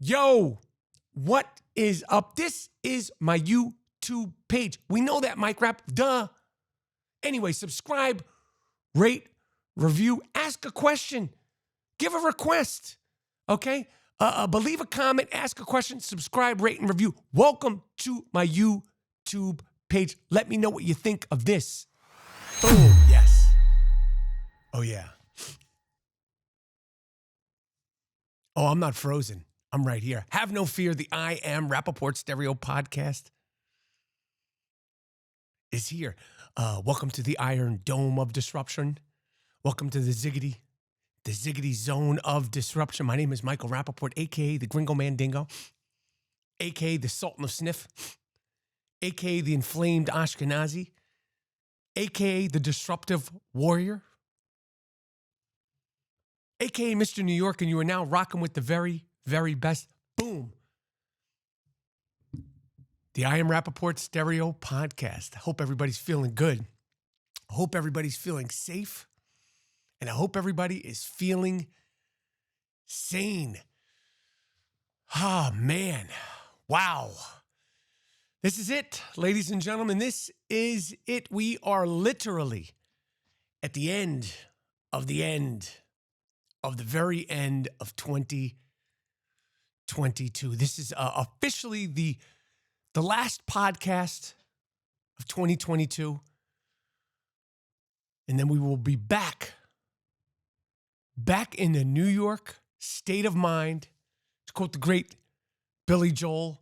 Yo, what is up? This is my YouTube page. We know that, Mike Rap. Duh. Anyway, subscribe, rate, review, ask a question, give a request, okay? Leave a comment, ask a question, subscribe, rate, and review. Welcome to my YouTube page. Let me know what you think of this. Oh, yes. Oh, yeah. Oh, I'm not frozen. I'm right here. Have no fear. The I Am Rapaport Stereo podcast is here. Welcome to the Iron Dome of Disruption. Welcome to the Ziggity Zone of Disruption. My name is Michael Rapaport, a.k.a. the Gringo Mandingo, a.k.a. the Sultan of Sniff, a.k.a. the Inflamed Ashkenazi, a.k.a. the Disruptive Warrior, a.k.a. Mr. New York, and you are now rocking with the very, very best. Boom. The I Am Rapaport Stereo podcast. I hope everybody's feeling good. I hope everybody's feeling safe. And I hope everybody is feeling sane. Ah, man. Wow. This is it, ladies and gentlemen. This is it. We are literally at the end of the very end of 2022. This is officially the last podcast of 2022. And then we will be back in the New York state of mind, to quote the great Billy Joel,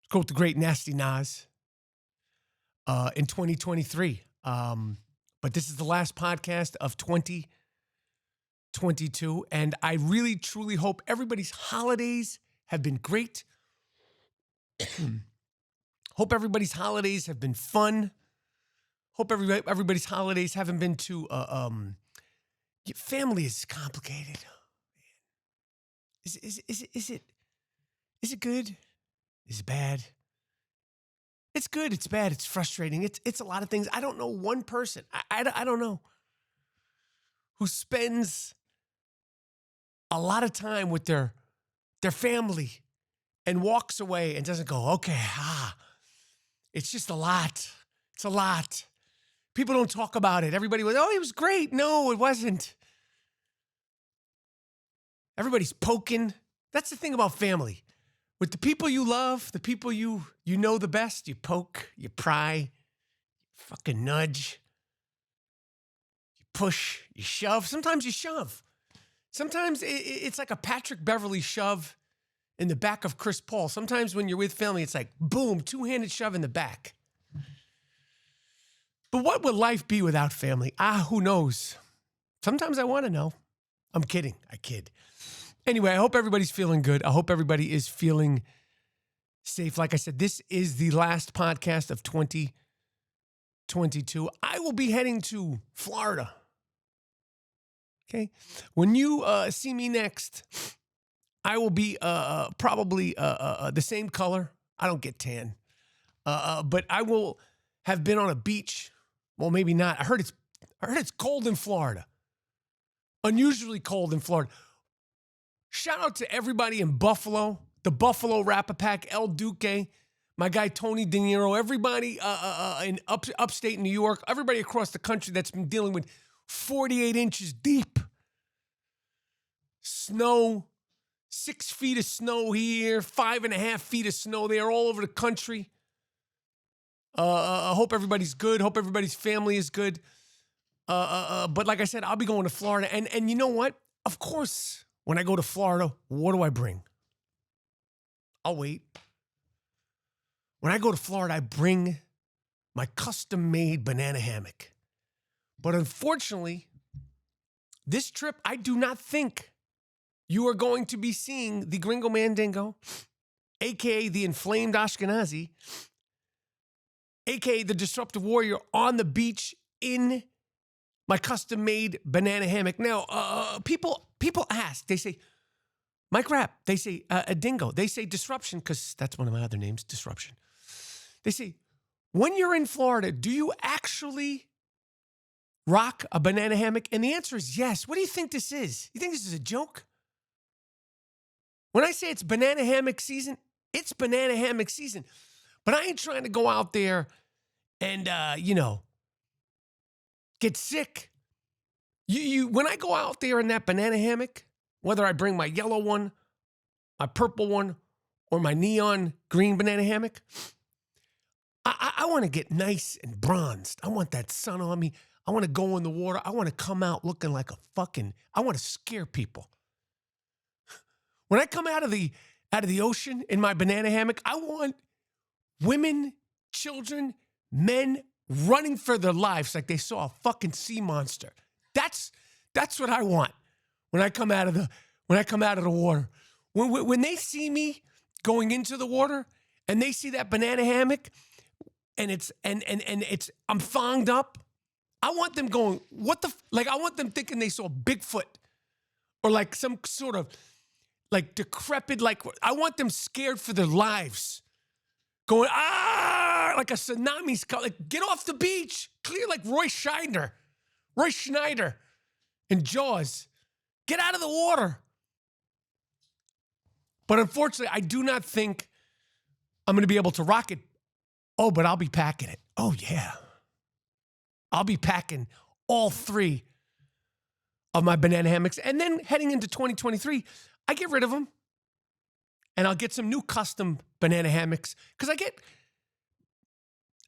to quote the great Nasty Nas, in 2023. But this is the last podcast of 2022, and I really, truly hope everybody's holidays have been great. Hope everybody's holidays have been fun. Hope everybody's holidays haven't been too, family is complicated. Is it good? Is it bad? It's good, it's bad, it's frustrating. It's a lot of things. I don't know one person, I don't know, who spends a lot of time with their family and walks away and doesn't go, okay, it's just a lot. It's a lot. People don't talk about it. Everybody was, oh, it was great. No, it wasn't. Everybody's poking. That's the thing about family. With the people you love, the people you know the best, you poke, you pry, you fucking nudge, you push, you shove. Sometimes you shove. Sometimes it's like a Patrick Beverly shove in the back of Chris Paul. Sometimes when you're with family, it's like, boom, two-handed shove in the back. But what would life be without family? Who knows? Sometimes I want to know. I'm kidding. I kid. Anyway, I hope everybody's feeling good. I hope everybody is feeling safe. Like I said, this is the last podcast of 2022. I will be heading to Florida. Okay? When you see me next, I will be probably the same color. I don't get tan. But I will have been on a beach. Well, maybe not. I heard it's cold in Florida. Unusually cold in Florida. Shout out to everybody in Buffalo, the Buffalo Rapapack, El Duque, my guy Tony De Niro, everybody in upstate New York, everybody across the country that's been dealing with 48 inches deep snow, 6 feet of snow here, 5.5 feet of snow there, all over the country. I hope everybody's good. Hope everybody's family is good. But like I said, I'll be going to Florida. And you know what? Of course, when I go to Florida, what do I bring? I'll wait. When I go to Florida, I bring my custom-made banana hammock. But unfortunately, this trip, I do not think you are going to be seeing the Gringo Mandingo, a.k.a. the Inflamed Ashkenazi, a.k.a. the Disruptive Warrior, on the beach in my custom-made banana hammock. Now, people ask, they say, Mike Rap, they say, a dingo. They say disruption, because that's one of my other names, disruption. They say, when you're in Florida, do you actually rock a banana hammock? And the answer is yes. What do you think this is? You think this is a joke? When I say it's banana hammock season, it's banana hammock season. But I ain't trying to go out there and, get sick. When I go out there in that banana hammock, whether I bring my yellow one, my purple one, or my neon green banana hammock, I want to get nice and bronzed. I want that sun on me. I want to go in the water. I want to come out looking like I want to scare people. When I come out of the ocean in my banana hammock, I want women, children, men running for their lives like they saw a fucking sea monster. That's what I want when I come out of the water. When they see me going into the water and they see that banana hammock and it's I'm thonged up, I want them going, I want them thinking they saw Bigfoot or like some sort of like decrepit, I want them scared for their lives. Going, like a tsunami's coming. Like, get off the beach. Clear like Roy Schneider in Jaws. Get out of the water. But unfortunately, I do not think I'm going to be able to rock it. Oh, but I'll be packing it. Oh, yeah. I'll be packing all 3 of my banana hammocks. And then heading into 2023, I get rid of them. And I'll get some new custom banana hammocks. Because I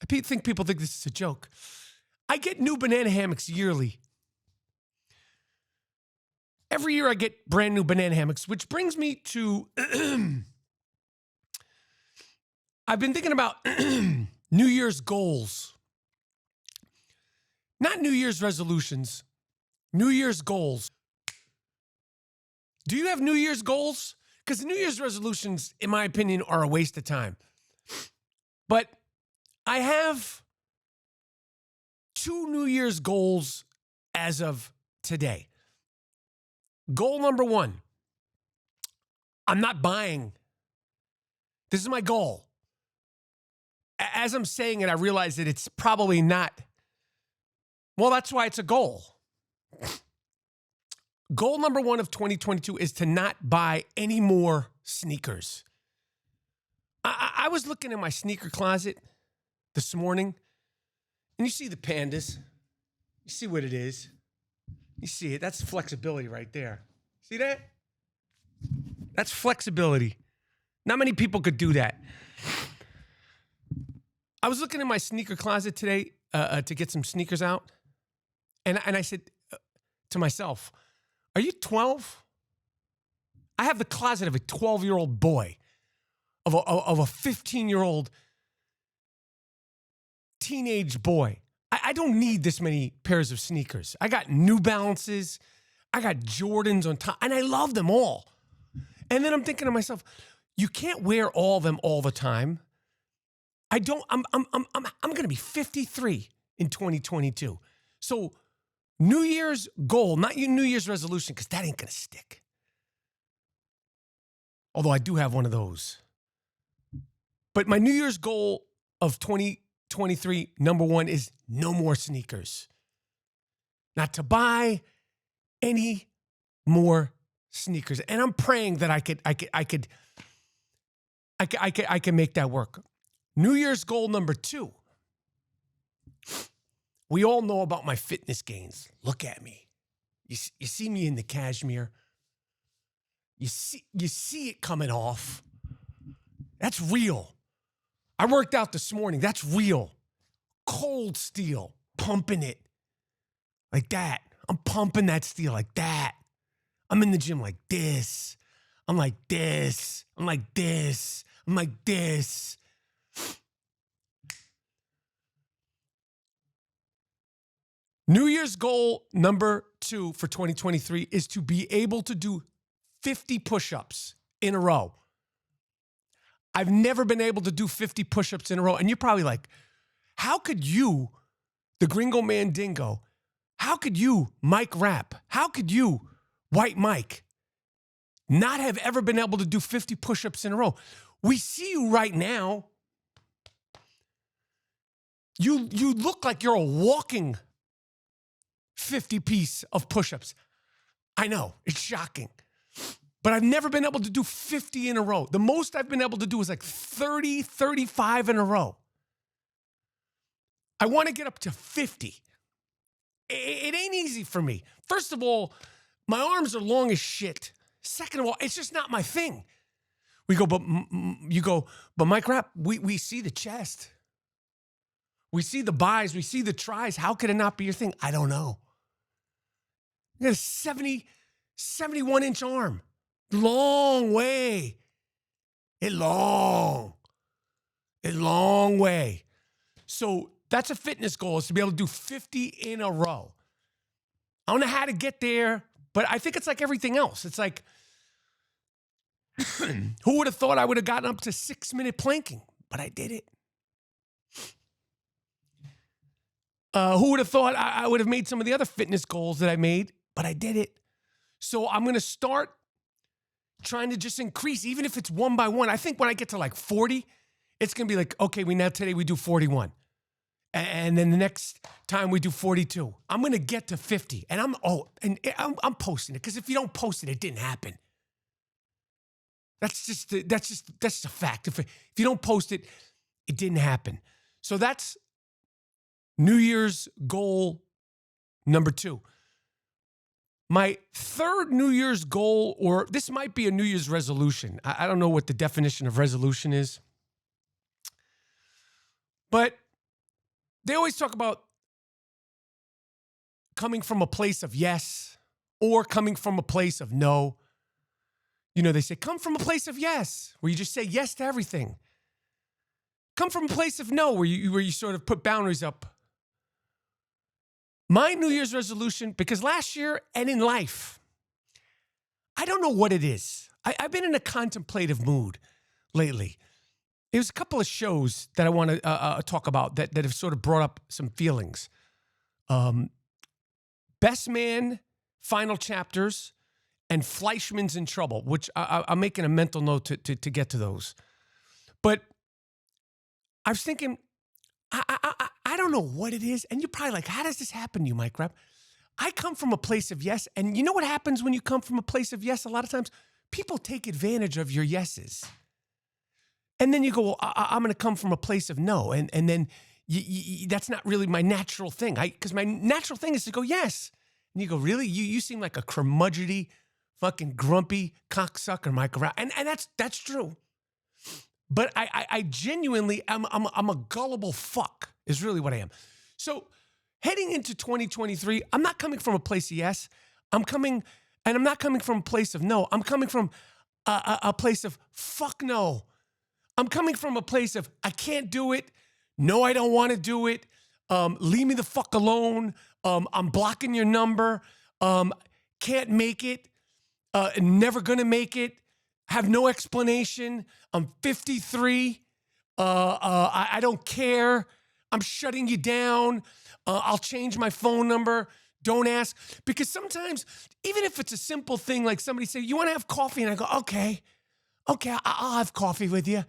think people think this is a joke. I get new banana hammocks yearly. Every year I get brand new banana hammocks, which brings me to, I've been thinking about New Year's goals. Not New Year's resolutions, New Year's goals. Do you have New Year's goals? Because New Year's resolutions, in my opinion, are a waste of time. But I have 2 New Year's goals as of today. Goal number 1, I'm not buying. This is my goal. As I'm saying it, I realize that it's probably not. Well, that's why it's a goal. Goal number 1 of 2022 is to not buy any more sneakers. I was looking in my sneaker closet this morning, and you see the pandas. You see what it is. You see it. That's flexibility right there. See that? That's flexibility. Not many people could do that. I was looking in my sneaker closet today to get some sneakers out, and I said to myself, are you 12? I have the closet of a 12-year-old boy, of a 15-year-old teenage boy. I don't need this many pairs of sneakers. I got New Balances, I got Jordans on top, and I love them all. And then I'm thinking to myself, you can't wear all of them all the time. I'm going to be 53 in 2022. So New Year's goal, not your New Year's resolution, because that ain't going to stick. Although I do have one of those. But my New Year's goal of 2023, number 1, is no more sneakers. Not to buy any more sneakers. And I'm praying that I can make that work. New Year's goal number 2. We all know about my fitness gains. Look at me. You see me in the cashmere. You see it coming off. That's real. I worked out this morning. That's real. Cold steel, pumping it like that. I'm pumping that steel like that. I'm in the gym like this. I'm like this. I'm like this. I'm like this. New Year's goal number 2 for 2023 is to be able to do 50 push-ups in a row. I've never been able to do 50 push-ups in a row. And you're probably like, how could you, the Gringo Mandingo, how could you, Mike Rapp, how could you, White Mike, not have ever been able to do 50 push-ups in a row? We see you right now. You look like you're a walking 50 piece of push-ups. I know, it's shocking. but I've never been able to do 50 in a row. The most I've been able to do is like 30, 35 in a row. I want to get up to 50. It ain't easy for me. First of all, my arms are long as shit. Second of all, it's just not my thing. We go, but you go, but Mike Rapp, we see the chest. We see the buys. We see the tries. How could it not be your thing? I don't know. You got a 71-inch arm. Long way. A long way. So that's a fitness goal, is to be able to do 50 in a row. I don't know how to get there, but I think it's like everything else. It's like, who would have thought I would have gotten up to 6-minute planking? But I did it. Who would have thought I would have made some of the other fitness goals that I made? But I did it. So I'm going to start trying to just increase, even if it's one by one. I think when I get to like 40, it's going to be like, okay, today we do 41. And then the next time we do 42. I'm going to get to 50. And I'm posting it, because if you don't post it, it didn't happen. That's just a fact. If you don't post it, it didn't happen. So that's New Year's goal number 2. My third New Year's goal, or this might be a New Year's resolution. I don't know what the definition of resolution is. But they always talk about coming from a place of yes or coming from a place of no. You know, they say, come from a place of yes, where you just say yes to everything. Come from a place of no, where you sort of put boundaries up. My New Year's resolution, because last year and in life, I don't know what it is. I've been in a contemplative mood lately. There's a couple of shows that I want to talk about that have sort of brought up some feelings. Best Man, Final Chapters, and Fleischman's in Trouble, which I'm making a mental note to get to those. But I was thinking, I don't know what it is. And you're probably like, how does this happen to you, Mike Rapp? I come from a place of yes. And you know what happens when you come from a place of yes? A lot of times, people take advantage of your yeses. And then you go, well, I'm going to come from a place of no. And then that's not really my natural thing. Because my natural thing is to go, yes. And you go, really? You seem like a curmudgeony, fucking grumpy cocksucker, Mike Rapp. And that's true. But I genuinely, I'm a gullible fuck, is really what I am. So heading into 2023, I'm not coming from a place of yes. I'm not coming from a place of no. I'm coming from a place of fuck no. I'm coming from a place of I can't do it. No, I don't want to do it. Leave me the fuck alone. I'm blocking your number. Can't make it. Never gonna make it. Have no explanation. I'm 53. I don't care. I'm shutting you down. I'll change my phone number. Don't ask. Because sometimes, even if it's a simple thing, like somebody say, you want to have coffee? And I go, okay, I'll have coffee with you.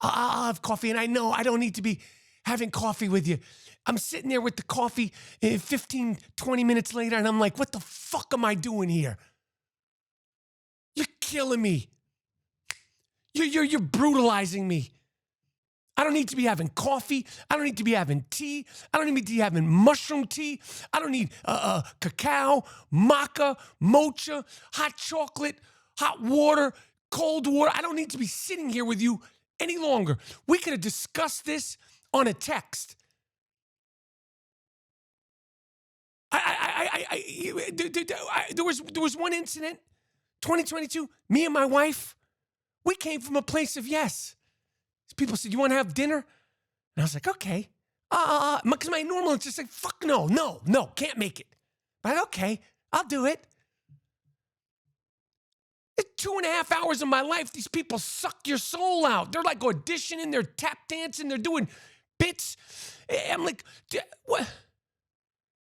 I'll have coffee. And I know I don't need to be having coffee with you. I'm sitting there with the coffee 15, 20 minutes later, and I'm like, what the fuck am I doing here? You're killing me. You're brutalizing me. I don't need to be having coffee. I don't need to be having tea. I don't need to be having mushroom tea. I don't need cacao, maca, mocha, hot chocolate, hot water, cold water. I don't need to be sitting here with you any longer. We could have discussed this on a text. There was one incident, 2022, me and my wife, we came from a place of yes. People said, you want to have dinner? And I was like, okay. Because my normal is just like, fuck no, can't make it. But okay, I'll do it. It's 2.5 hours of my life. These people suck your soul out. They're like auditioning, they're tap dancing, they're doing bits. I'm like, what?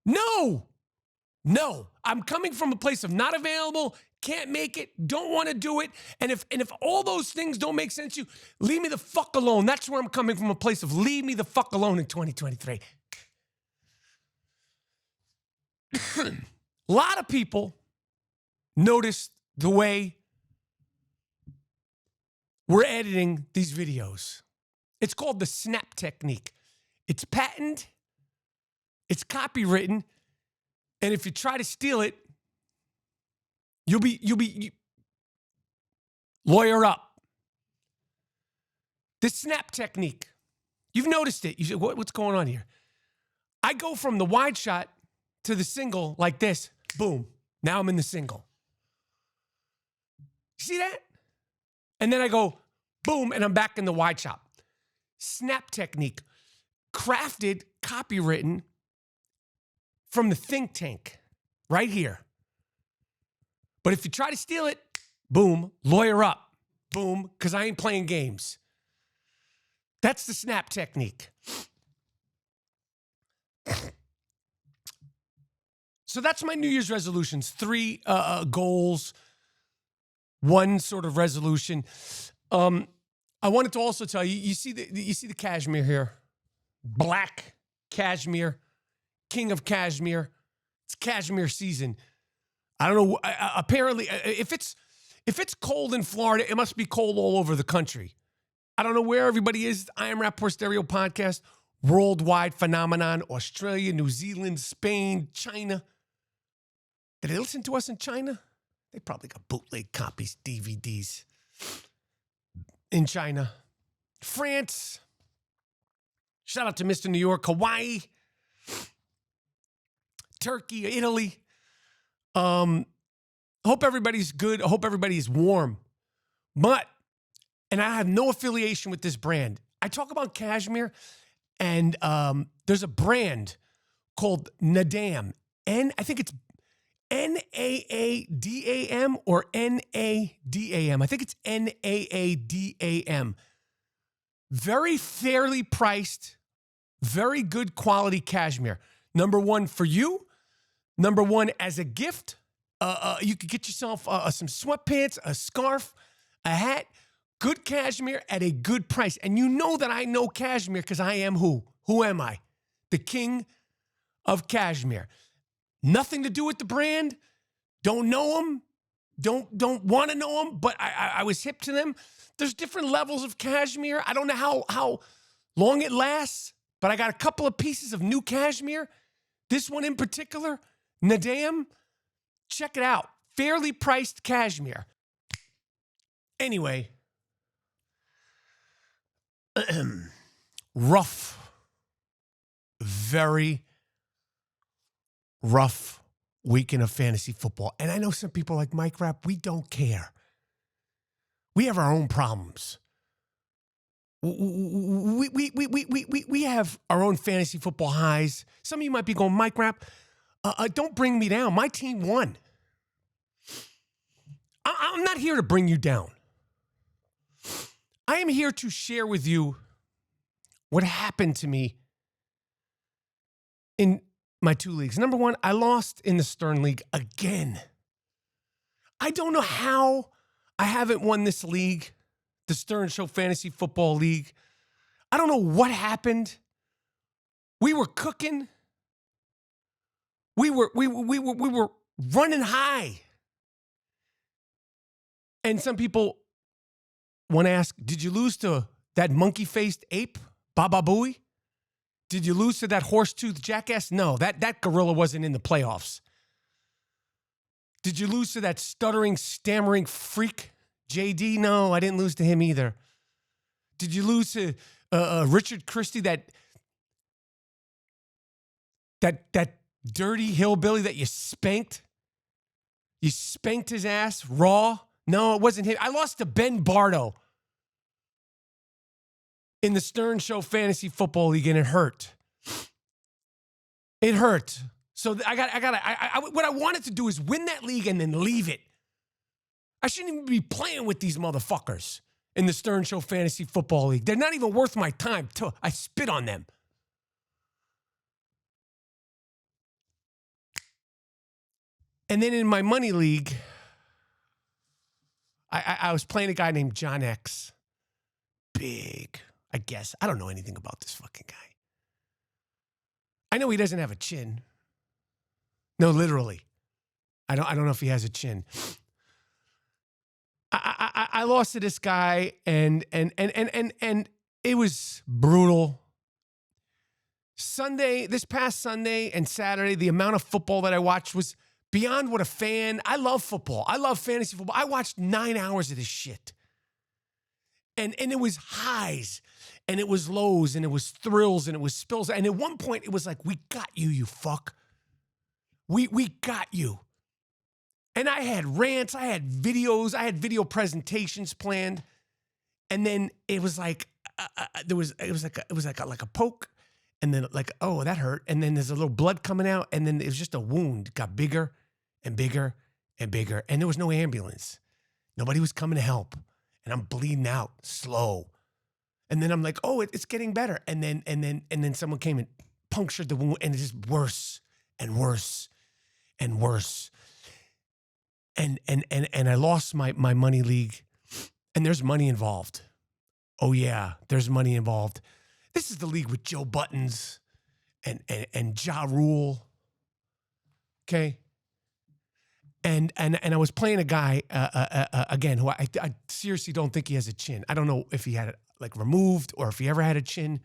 No. I'm coming from a place of not available, can't make it, don't want to do it. And if all those things don't make sense to you, leave me the fuck alone. That's where I'm coming from, a place of leave me the fuck alone in 2023. A lot of people noticed the way we're editing these videos. It's called the snap technique. It's patented, it's copywritten, and if you try to steal it, you'll be lawyer up. The snap technique. You've noticed it. You say, what's going on here? I go from the wide shot to the single like this. Boom. Now I'm in the single. See that? And then I go, boom, and I'm back in the wide shot. Snap technique. Crafted, copywritten from the think tank right here. But if you try to steal it, boom, lawyer up. Boom, because I ain't playing games. That's the snap technique. So that's my New Year's resolutions. 3 goals, 1 sort of resolution. I wanted to also tell you, you see the cashmere here. Black cashmere, king of cashmere. It's cashmere season. I don't know. Apparently, if it's cold in Florida, it must be cold all over the country. I don't know where everybody is. I am Rapaport Stereo Podcast. Worldwide phenomenon. Australia, New Zealand, Spain, China. Did they listen to us in China? They probably got bootleg copies, DVDs. In China. France. Shout out to Mr. New York. Hawaii. Turkey, Italy. Hope everybody's good. I hope everybody's warm. And I have no affiliation with this brand. I talk about cashmere, and there's a brand called Nadam. I think it's Naadam or Nadam. I think it's Naadam. Very fairly priced, very good quality cashmere. Number 1 for you. Number 1 as a gift. You could get yourself some sweatpants, a scarf, a hat. Good cashmere at a good price. And you know that I know cashmere because I am who? Who am I? The king of cashmere. Nothing to do with the brand. Don't know them. Don't want to know them, but I was hip to them. There's different levels of cashmere. I don't know how long it lasts, but I got a couple of pieces of new cashmere. This one in particular, Nadam. Check it out. Fairly priced cashmere. Anyway. Rough. Very rough weekend of fantasy football. And I know some people like Mike Rapp, we don't care. We have our own problems. We have our own fantasy football highs. Some of you might be going, Mike Rapp, don't bring me down. My team won. I'm not here to bring you down. I am here to share with you what happened to me in my 2 leagues. Number 1, I lost in the Stern League again. I don't know how I haven't won this league, the Stern Show Fantasy Football League. I don't know what happened. We were cooking. We were running high. And some people want to ask, did you lose to that monkey-faced ape, Baba Booey? Did you lose to that horse-toothed jackass? No, that gorilla wasn't in the playoffs. Did you lose to that stuttering, stammering freak, JD? No, I didn't lose to him either. Did you lose to Richard Christie, that dirty hillbilly that you spanked? You spanked his ass raw? No, it wasn't him. I lost to Ben Bardo in the Stern Show Fantasy Football League, and it hurt. It hurt. So what I wanted to do is win that league and then leave it. I shouldn't even be playing with these motherfuckers in the Stern Show Fantasy Football League. They're not even worth my time. I spit on them. And then in my money league, I was playing a guy named John X. Big, I guess. I don't know anything about this fucking guy. I know he doesn't have a chin. No, literally. I don't know if he has a chin. I lost to this guy, and it was brutal. This past Sunday and Saturday, the amount of football that I watched was beyond what a fan. I love football. I love fantasy football. I watched 9 hours of this shit. And it was highs, and it was lows, and it was thrills, and it was spills. And at one point, it was like, we got you, you fuck. We got you. And I had rants, I had videos, I had video presentations planned. And then it was like, it was like a poke. And then like, oh, that hurt. And then there's a little blood coming out. And then it was just a wound. It got bigger and bigger and bigger. And there was no ambulance. Nobody was coming to help. And I'm bleeding out slow. And then I'm like, oh, it's getting better. And then someone came and punctured the wound. And it's just worse and worse and worse. And I lost my money league. And there's money involved. Oh yeah, there's money involved. This is the league with Joe Buttons and Ja Rule. Okay. And I was playing a guy again who I seriously don't think he has a chin. I don't know if he had it like removed or if he ever had a chin.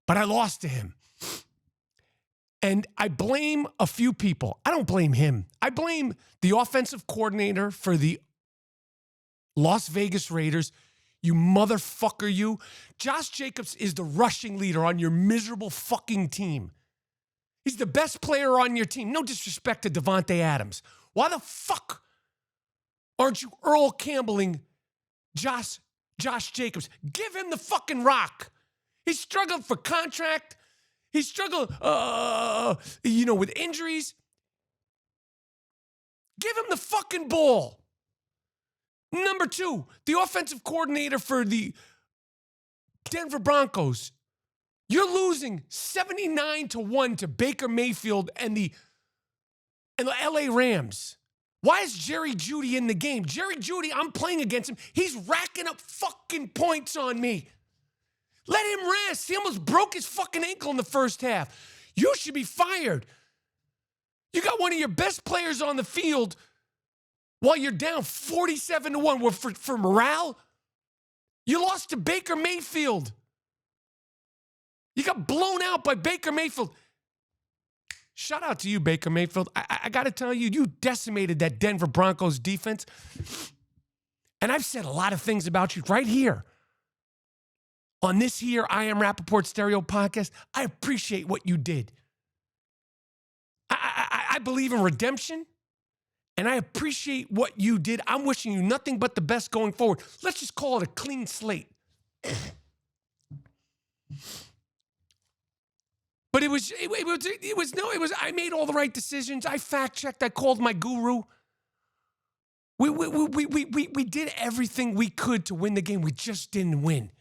But I lost to him. And I blame a few people. I don't blame him. I blame the offensive coordinator for the Las Vegas Raiders. You motherfucker, you. Josh Jacobs is the rushing leader on your miserable fucking team. He's the best player on your team. No disrespect to Devontae Adams. Why the fuck aren't you Earl Campbelling Josh Jacobs? Give him the fucking rock. He's struggling for contract. He's struggling, with injuries. Give him the fucking ball. Number 2, the offensive coordinator for the Denver Broncos. You're losing 79-1 to Baker Mayfield and the LA Rams. Why is Jerry Jeudy in the game? Jerry Jeudy, I'm playing against him. He's racking up fucking points on me. Let him rest. He almost broke his fucking ankle in the first half. You should be fired. You got one of your best players on the field while you're down 47-1 for morale. You lost to Baker Mayfield. You got blown out by Baker Mayfield. Shout out to you, Baker Mayfield. I got to tell you, you decimated that Denver Broncos defense. And I've said a lot of things about you right here on this here I Am Rapaport Stereo podcast. I appreciate what you did. I believe in redemption. And I appreciate what you did. I'm wishing you nothing but the best going forward. Let's just call it a clean slate. But I made all the right decisions. I fact-checked. I called my guru. We did everything we could to win the game. We just didn't win.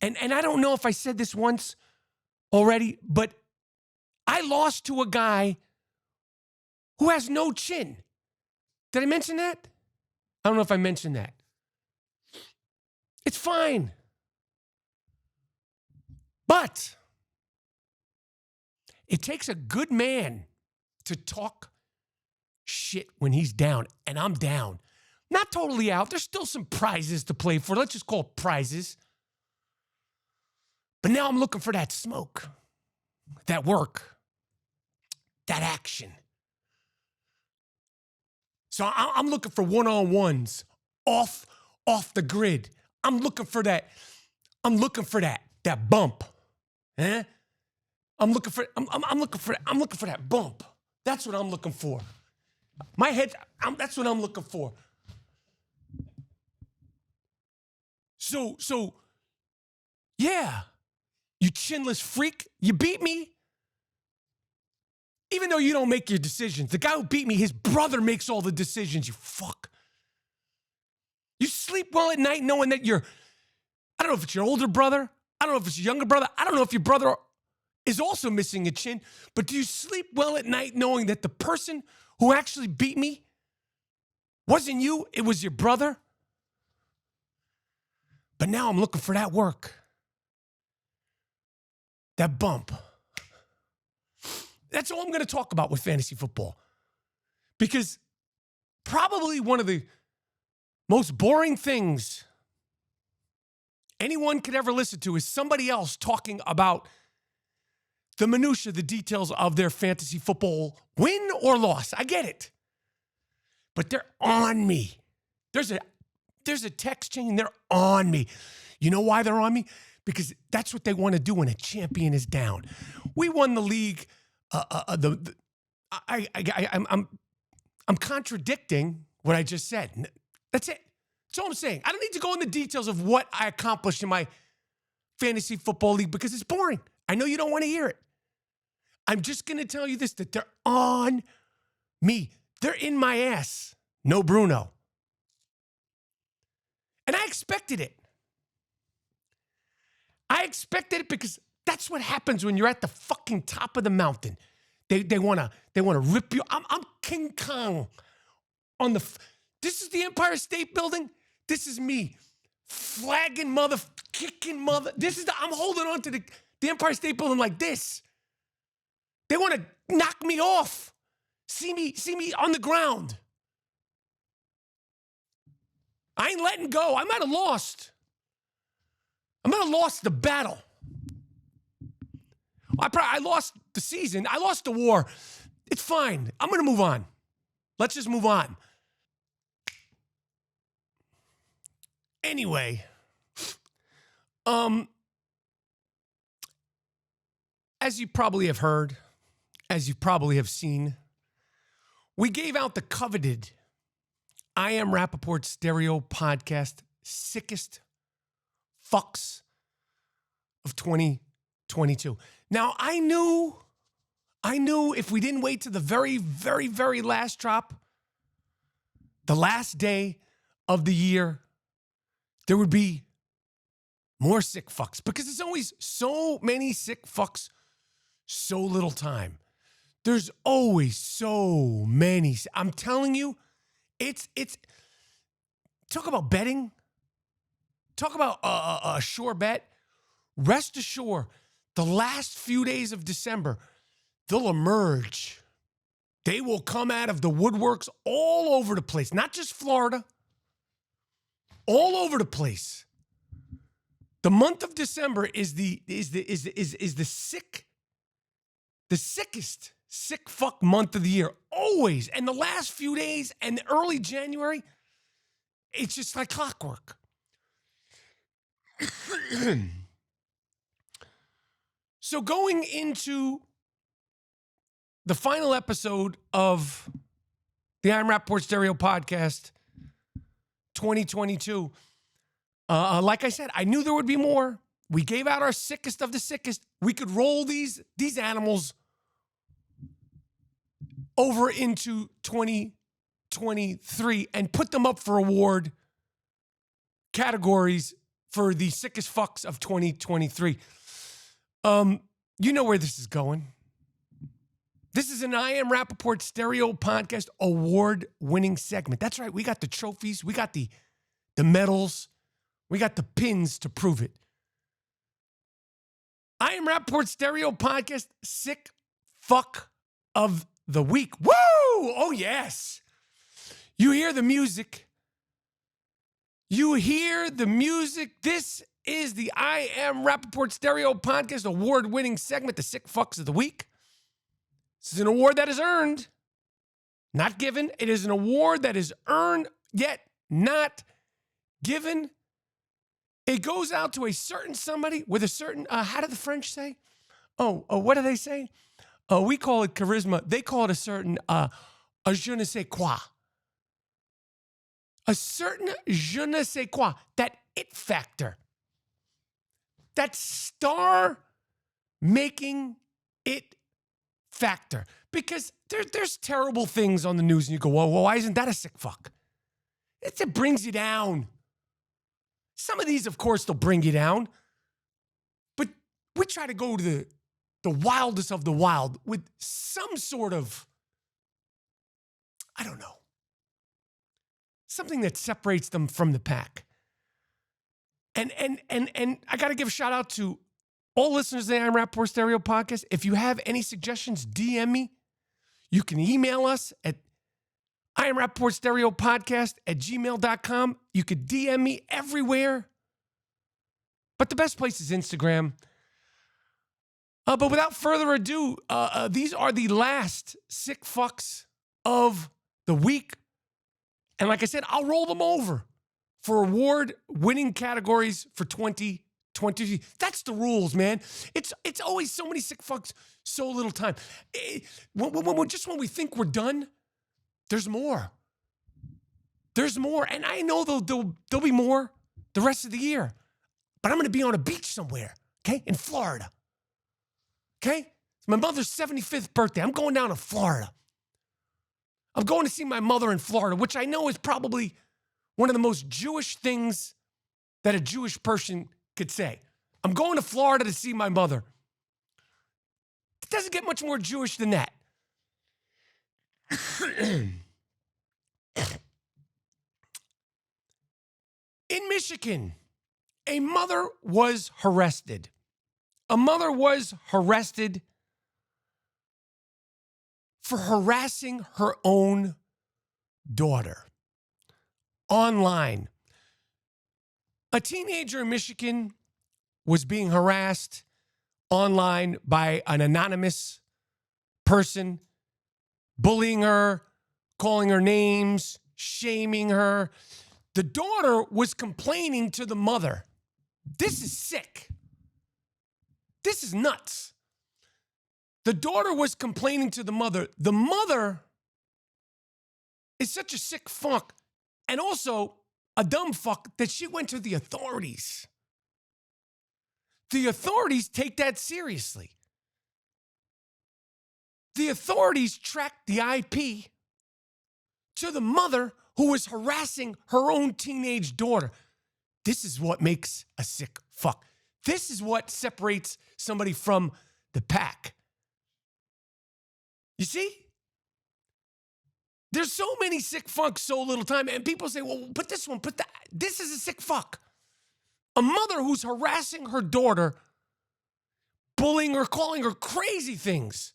And I don't know if I said this once already, but I lost to a guy who has no chin. Did I mention that? I don't know if I mentioned that. It's fine. But it takes a good man to talk shit when he's down, and I'm down. Not totally out. There's still some prizes to play for. Let's just call it prizes. But now I'm looking for that smoke, that work, that action. So I'm looking for one-on-ones off the grid. I'm looking for that bump. Eh? I'm looking for that bump. That's what I'm looking for. That's what I'm looking for. So yeah, you chinless freak, you beat me. Even though you don't make your decisions. The guy who beat me, his brother makes all the decisions, you fuck. You sleep well at night knowing that I don't know if it's your older brother. I don't know if it's your younger brother. I don't know if your brother is also missing a chin. But do you sleep well at night knowing that the person who actually beat me wasn't you, it was your brother? But now I'm looking for that work. That bump. That's all I'm going to talk about with fantasy football. Because Probably one of the most boring things anyone could ever listen to is somebody else talking about the minutia, the details of their fantasy football win or loss. I get it. But they're on me. There's a text chain. They're on me. You know why they're on me? Because that's what they want to do when a champion is down. We won the league. I'm contradicting what I just said. That's it. That's all I'm saying. I don't need to go into details of what I accomplished in my fantasy football league because it's boring. I know you don't want to hear it. I'm just going to tell you this, that they're on me. They're in my ass. No Bruno. And I expected it. I expected it because that's what happens when you're at the fucking top of the mountain. They want to rip you. I'm King Kong on the. This is the Empire State Building. This is me, flagging kicking mother. I'm holding on to the Empire State Building like this. They want to knock me off. See me on the ground. I ain't letting go. I might have lost. I might have lost the battle. I lost the season. I lost the war. It's fine. I'm going to move on. Let's just move on. Anyway, as you probably have heard, as you probably have seen, we gave out the coveted I Am Rapaport Stereo Podcast Sickest Fucks of 2022. Now, I knew if we didn't wait to the very, very, very last drop, the last day of the year, there would be more sick fucks because there's always so many sick fucks, so little time. There's always so many. I'm telling you, it's talk about betting. Talk about a sure bet. Rest assured, the last few days of December, they'll emerge. They will come out of the woodworks all over the place, not just Florida, all over the place. The month of December is the sickest sick fuck month of the year, always. And the last few days and early January, it's just like clockwork. So going into the final episode of the I'm Rapaport Stereo Podcast 2022, like I said, I knew there would be more. We gave out our sickest of the sickest. We could roll these animals over into 2023 and put them up for award categories for the sickest fucks of 2023. You know where this is going. This is an I Am Rapaport Stereo Podcast award-winning segment. That's right. We got the trophies. We got the medals. We got the pins to prove it. I Am Rapaport Stereo Podcast sick fuck of the week. Woo! Oh, yes. You hear the music. You hear the music. This is the I Am Rapaport Stereo Podcast award-winning segment, the sick fucks of the week. This is an award that is earned, not given. It is an award that is earned, yet not given. It goes out to a certain somebody with a certain, how do the French say? What do they say? We call it charisma. They call it a certain, a je ne sais quoi. A certain je ne sais quoi. That it factor. That star-making it factor. Because there's terrible things on the news and you go, whoa, why isn't that a sick fuck? It brings you down. Some of these, of course, they'll bring you down. But we try to go to the wildest of the wild with some sort of, I don't know, something that separates them from the pack. And I got to give a shout out to all listeners of the I Am Rapaport Stereo Podcast. If you have any suggestions, DM me. You can email us at I am Rapaport Stereo Podcast at gmail.com. You could DM me everywhere. But the best place is Instagram. But without further ado, these are the last sick fucks of the week. And like I said, I'll roll them over for award-winning categories for 2020. That's the rules, man. It's always so many sick fucks, so little time. Just when we think we're done, there's more. There's more. And I know there'll be more the rest of the year. But I'm going to be on a beach somewhere, okay, in Florida. Okay? It's my mother's 75th birthday. I'm going down to Florida. I'm going to see my mother in Florida, which I know is probably one of the most Jewish things that a Jewish person could say. I'm going to Florida to see my mother. It doesn't get much more Jewish than that. In Michigan, a mother was arrested. A mother was arrested for harassing her own daughter online. A teenager in Michigan was being harassed online by an anonymous person, bullying her, calling her names, shaming her. The daughter was complaining to the mother. This is sick. This is nuts. The daughter was complaining to the mother. The mother is such a sick fuck and also a dumb fuck that she went to the authorities. The authorities take that seriously. The authorities tracked the IP to the mother who was harassing her own teenage daughter. This is what makes a sick fuck. This is what separates somebody from the pack. You see? There's so many sick fucks, so little time. And people say, well, put this one, put that. This is a sick fuck. A mother who's harassing her daughter, bullying her, calling her crazy things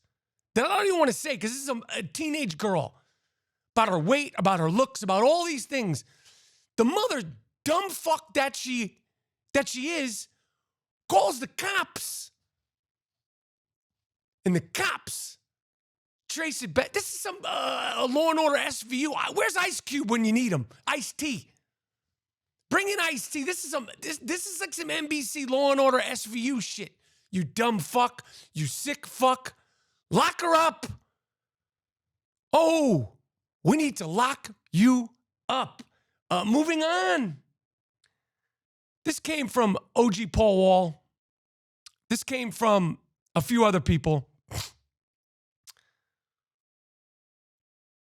that I don't even want to say because this is a teenage girl. About her weight, about her looks, about all these things. The mother, dumb fuck that she is, calls the cops. And the cops trace it back. This is some Law and Order SVU. Where's Ice Cube when you need him? Ice-T. Bring in Ice-T. This is like some NBC Law and Order SVU shit. You dumb fuck. You sick fuck. Lock her up. Oh, we need to lock you up. Moving on. This came from OG Paul Wall. This came from a few other people.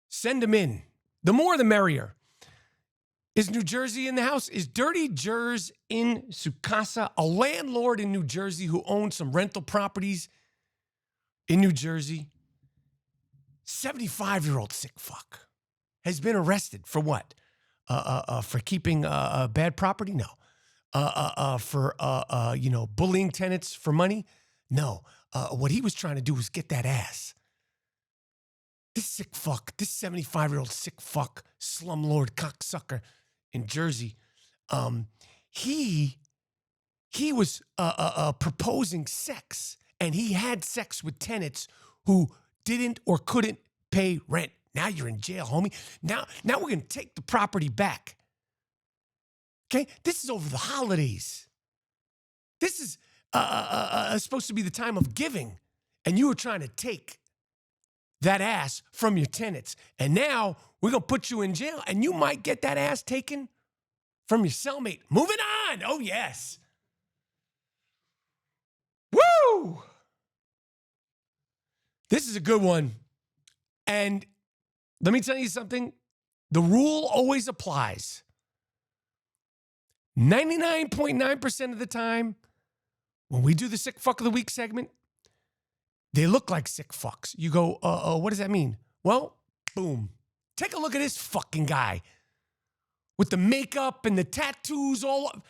Send them in. The more, the merrier. Is New Jersey in the house? Is Dirty Jers in Sukasa, a landlord in New Jersey who owns some rental properties in New Jersey? 75-year-old sick fuck has been arrested for what? For keeping bad property? No. For bullying tenants for money? No. What he was trying to do was get that ass. This sick fuck, this 75-year-old sick fuck, slumlord cocksucker in Jersey, he was proposing sex, and he had sex with tenants who didn't or couldn't pay rent. Now you're in jail, homie. Now we're going to take the property back. Okay? This is over the holidays. This is supposed to be the time of giving, and you were trying to take that ass from your tenants. And now we're going to put you in jail, and you might get that ass taken from your cellmate. Moving on. Oh, yes. Woo! This is a good one. And let me tell you something. The rule always applies. 99.9% of the time, when we do the Sick Fuck of the Week segment, they look like sick fucks. You go, what does that mean? Well, boom. Take a look at this fucking guy with the makeup and the tattoos all up.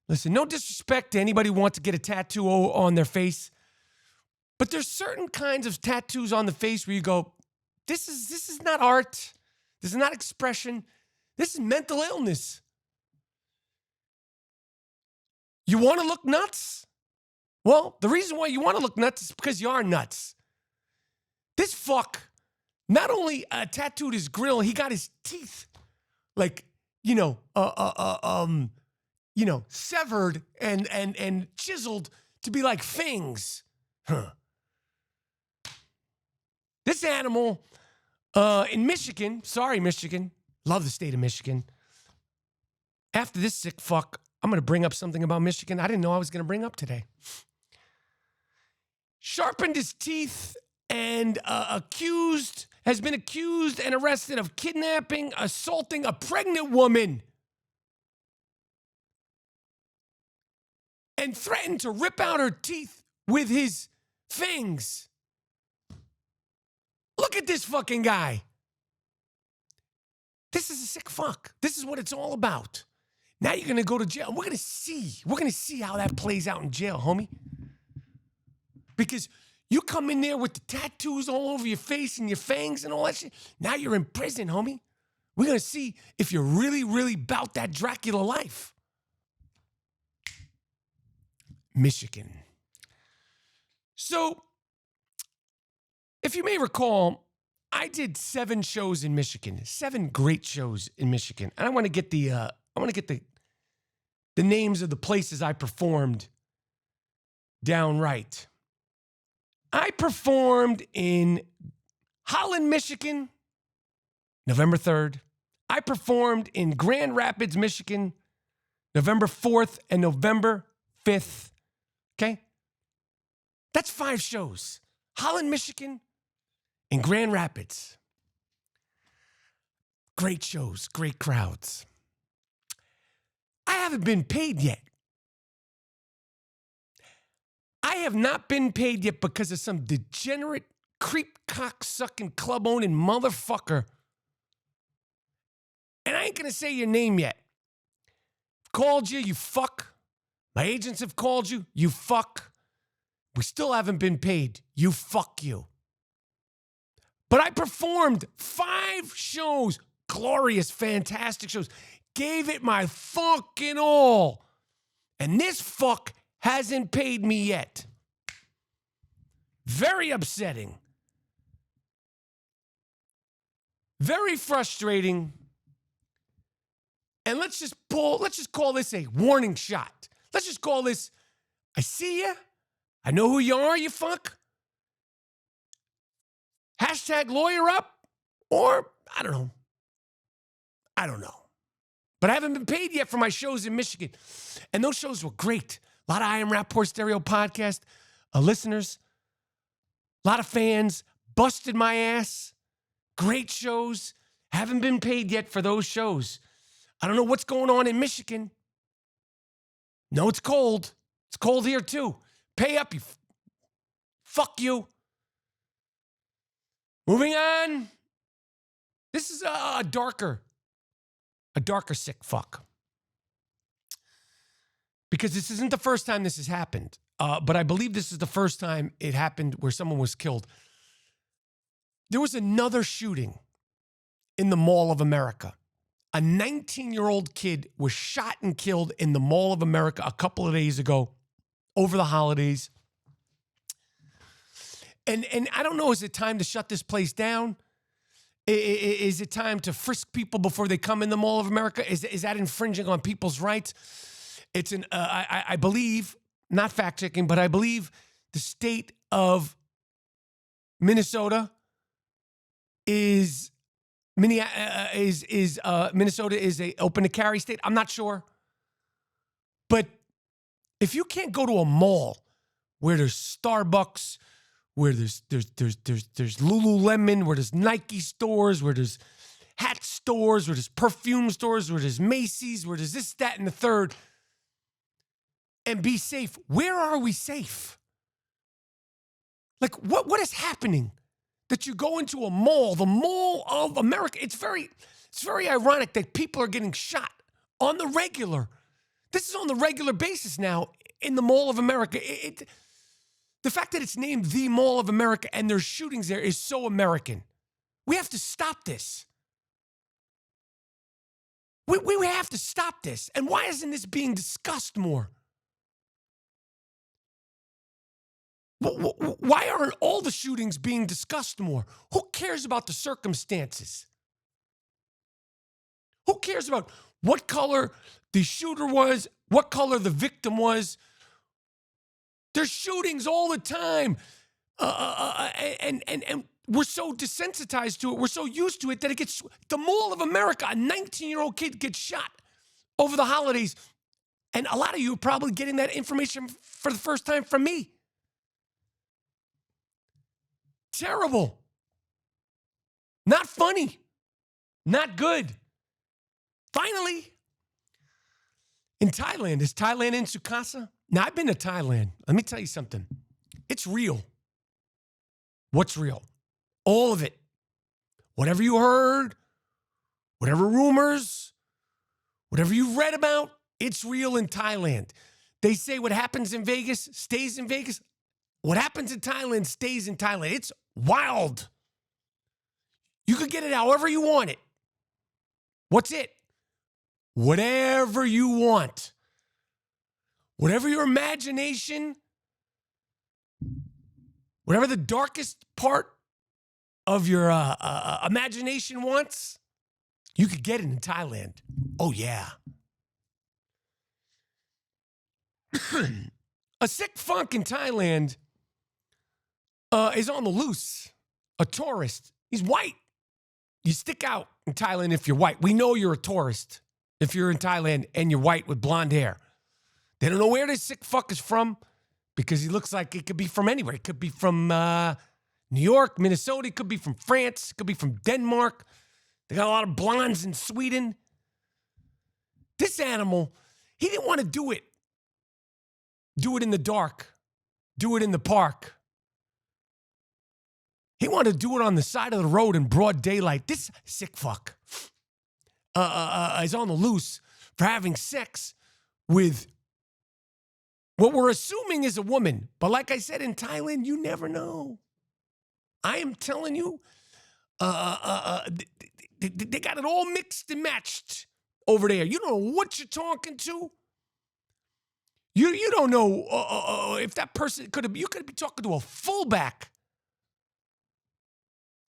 Listen, no disrespect to anybody who wants to get a tattoo on their face, but there's certain kinds of tattoos on the face where you go, this is not art. This is not expression. This is mental illness. You want to look nuts? Well, the reason why you want to look nuts is because you are nuts. This fuck not only tattooed his grill, he got his teeth like, severed and chiseled to be like fangs. Huh. This animal in Michigan, sorry, Michigan, love the state of Michigan. After this sick fuck, I'm going to bring up something about Michigan I didn't know I was going to bring up today. Sharpened his teeth and has been accused and arrested of kidnapping, assaulting a pregnant woman, and threatened to rip out her teeth with his fangs. Look at this fucking guy. This is a sick fuck. This is what it's all about. Now you're going to go to jail. We're going to see how that plays out in jail, homie. Because you come in there with the tattoos all over your face and your fangs and all that shit. Now you're in prison, homie. We're going to see if you're really, really about that Dracula life. Michigan. So, if you may recall, I did 7 shows in Michigan, 7 great shows in Michigan. And I want to get the names of the places I performed down right. I performed in Holland, Michigan, November 3rd. I performed in Grand Rapids, Michigan, November 4th and November 5th. Okay? That's 5 shows. Holland, Michigan, and Grand Rapids. Great shows, great crowds. I haven't been paid yet. I have not been paid yet because of some degenerate, creep, cock-sucking, club-owning motherfucker. And I ain't going to say your name yet. Called you, you fuck. My agents have called you, you fuck. We still haven't been paid. You fuck you. But I performed 5 shows, glorious, fantastic shows. Gave it my fucking all. And this fuck hasn't paid me yet. Very upsetting. Very frustrating. And let's just call this a warning shot. Let's just call this, I see ya. I know who you are, you fuck. Hashtag lawyer up. Or, I don't know. But I haven't been paid yet for my shows in Michigan. And those shows were great. A lot of I Am Rapaport Stereo podcast listeners. A lot of fans. Busted my ass. Great shows. Haven't been paid yet for those shows. I don't know what's going on in Michigan. No, it's cold. It's cold here too. Pay up, you fuck you. Moving on. This is a darker sick fuck. Because this isn't the first time this has happened. But I believe this is the first time it happened where someone was killed. There was another shooting in the Mall of America. A 19-year-old kid was shot and killed in the Mall of America a couple of days ago over the holidays. And I don't know, is it time to shut this place down? Is it time to frisk people before they come in the Mall of America? Is that infringing on people's rights? It's I believe, not fact-checking, but I believe the state of Minnesota Minnesota is a open to carry state. I'm not sure. But if you can't go to a mall where there's Starbucks, where there's Lululemon, where there's Nike stores, where there's hat stores, where there's perfume stores, where there's Macy's, where there's this, that, and the third, and be safe, where are we safe? Like, what is happening? That you go into a mall, the Mall of America. It's very ironic that people are getting shot on the regular. This is on the regular basis now in the Mall of America. The fact that it's named the Mall of America and there's shootings there is so American. We have to stop this. We have to stop this. And why isn't this being discussed more? Why aren't all the shootings being discussed more? Who cares about the circumstances? Who cares about what color the shooter was, what color the victim was? There's shootings all the time. And we're so desensitized to it. We're so used to it that it gets, the Mall of America, a 19-year-old kid gets shot over the holidays. And a lot of you are probably getting that information for the first time from me. Terrible. Not funny. Not good. Finally, in Thailand, is Thailand in Sukasa? Now, I've been to Thailand. Let me tell you something. It's real. What's real? All of it. Whatever you heard, whatever rumors, whatever you read about, it's real in Thailand. They say what happens in Vegas stays in Vegas. What happens in Thailand stays in Thailand. It's wild. You could get it however you want it. What's it? Whatever you want. Whatever your imagination, whatever the darkest part of your imagination wants, you could get it in Thailand. Oh, yeah. A sick funk in Thailand is on the loose. A tourist. He's white. You stick out in Thailand if you're white. We know you're a tourist if you're in Thailand and you're white with blonde hair. They don't know where this sick fuck is from because he looks like it could be from anywhere. It could be from New York, Minnesota. It could be from France. It could be from Denmark. They got a lot of blondes in Sweden. This animal, he didn't want to do it. Do it in the dark. Do it in the park. He wanted to do it on the side of the road in broad daylight. This sick fuck is on the loose for having sex with what we're assuming is a woman. But like I said, in Thailand, you never know. I am telling you, they got it all mixed and matched over there. You don't know what you're talking to. You don't know if that person you could be talking to a fullback.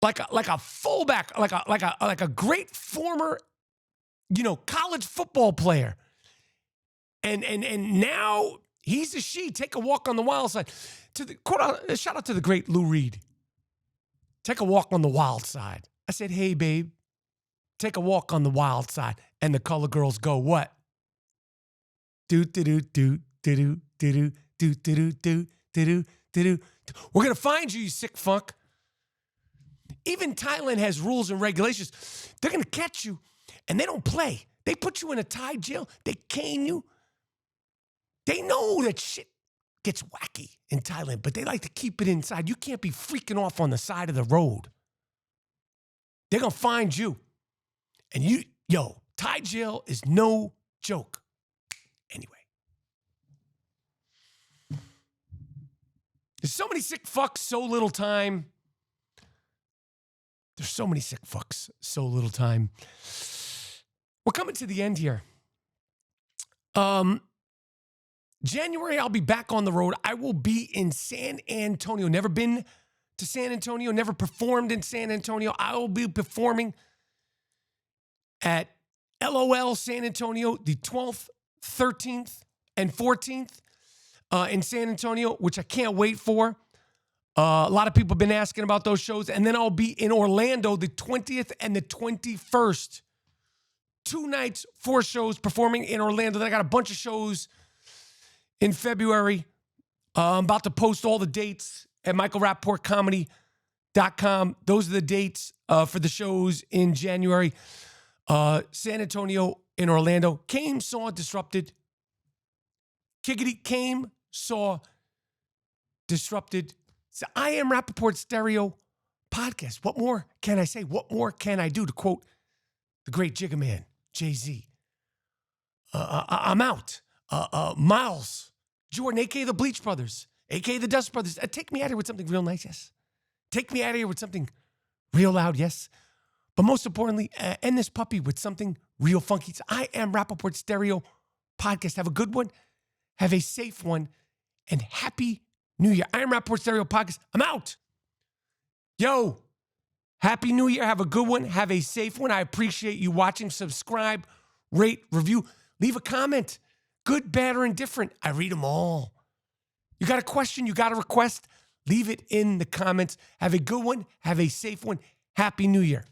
Like a fullback, like a great former, college football player. And now he's a she. Take a walk on the wild side. Shout out to the great Lou Reed. Take a walk on the wild side. I said, hey, babe, take a walk on the wild side. And the color girls go, what? Do do do do do do do do do do do do. We're gonna find you, you sick fuck. Even Thailand has rules and regulations. They're going to catch you, and they don't play. They put you in a Thai jail. They cane you. They know that shit gets wacky in Thailand, but they like to keep it inside. You can't be freaking off on the side of the road. They're going to find you. And Thai jail is no joke. Anyway. There's so many sick fucks, so little time. There's so many sick fucks, so little time. We're coming to the end here. January, I'll be back on the road. I will be in San Antonio. Never been to San Antonio, never performed in San Antonio. I will be performing at LOL San Antonio the 12th, 13th, and 14th in San Antonio, which I can't wait for. A lot of people have been asking about those shows. And then I'll be in Orlando the 20th and the 21st. 2 nights, 4 shows performing in Orlando. Then I got a bunch of shows in February. I'm about to post all the dates at michaelrapaportcomedy.com. Those are the dates for the shows in January. San Antonio in Orlando. Came, saw, disrupted. Kiggity came, saw, disrupted. So I am Rapaport Stereo Podcast. What more can I say? What more can I do? To quote the great Jigga Man, Jay-Z. I'm out. Miles, Jordan, a.k.a. the Bleach Brothers, a.k.a. the Dust Brothers. Take me out here with something real nice, yes. Take me out of here with something real loud, yes. But most importantly, end this puppy with something Real Funky. I am Rapaport Stereo Podcast. Have a good one. Have a safe one. And Happy New Year. I am Rapaport Stereo Podcast. I'm out. Yo, Happy New Year. Have a good one. Have a safe one. I appreciate you watching. Subscribe, rate, review. Leave a comment. Good, bad, or indifferent. I read them all. You got a question? You got a request? Leave it in the comments. Have a good one. Have a safe one. Happy New Year.